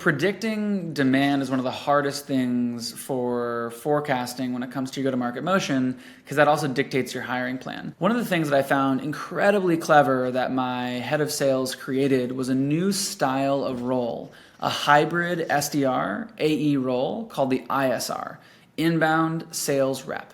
predicting demand is one of the hardest things for forecasting when it comes to your go-to-market motion, because that also dictates your hiring plan. One of the things that I found incredibly clever that my head of sales created was a new style of role, a hybrid SDR AE role called the ISR, Inbound Sales Rep.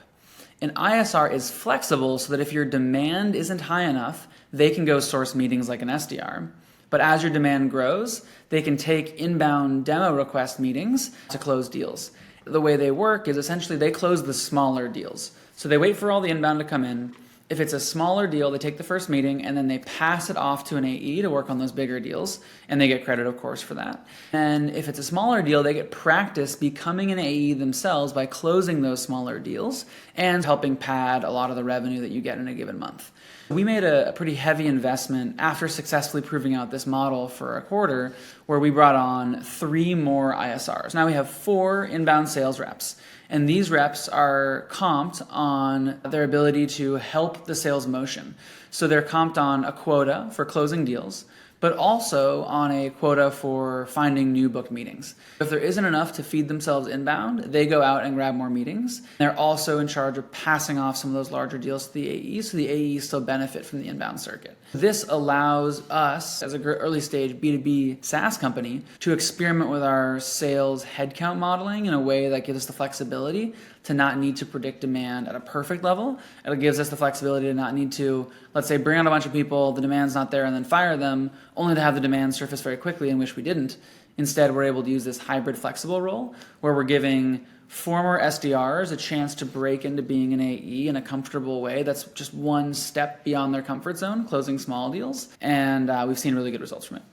An ISR is flexible so that if your demand isn't high enough, they can go source meetings like an SDR. But as your demand grows, they can take inbound demo request meetings to close deals. The way they work is essentially they close the smaller deals. So they wait for all the inbound to come in. If it's a smaller deal, they take the first meeting and then they pass it off to an AE to work on those bigger deals, and they get credit, of course, for that. And if it's a smaller deal, they get practice becoming an AE themselves by closing those smaller deals and helping pad a lot of the revenue that you get in a given month. We made a pretty heavy investment after successfully proving out this model for a quarter, where we brought on 3 more ISRs. Now we have 4 inbound sales reps. And these reps are comped on their ability to help the sales motion. So they're comped on a quota for closing deals, but also on a quota for finding new booked meetings. If there isn't enough to feed themselves inbound, they go out and grab more meetings. They're also in charge of passing off some of those larger deals to the AEs, so the AEs still benefit from the inbound circuit. This allows us, as an early stage B2B SaaS company, to experiment with our sales headcount modeling in a way that gives us the flexibility to not need to predict demand at a perfect level. It gives us the flexibility to not need to, let's say, bring on a bunch of people, the demand's not there, and then fire them, only to have the demand surface very quickly and wish we didn't. Instead, we're able to use this hybrid flexible role where we're giving former SDRs a chance to break into being an AE in a comfortable way that's just one step beyond their comfort zone, closing small deals, and we've seen really good results from it.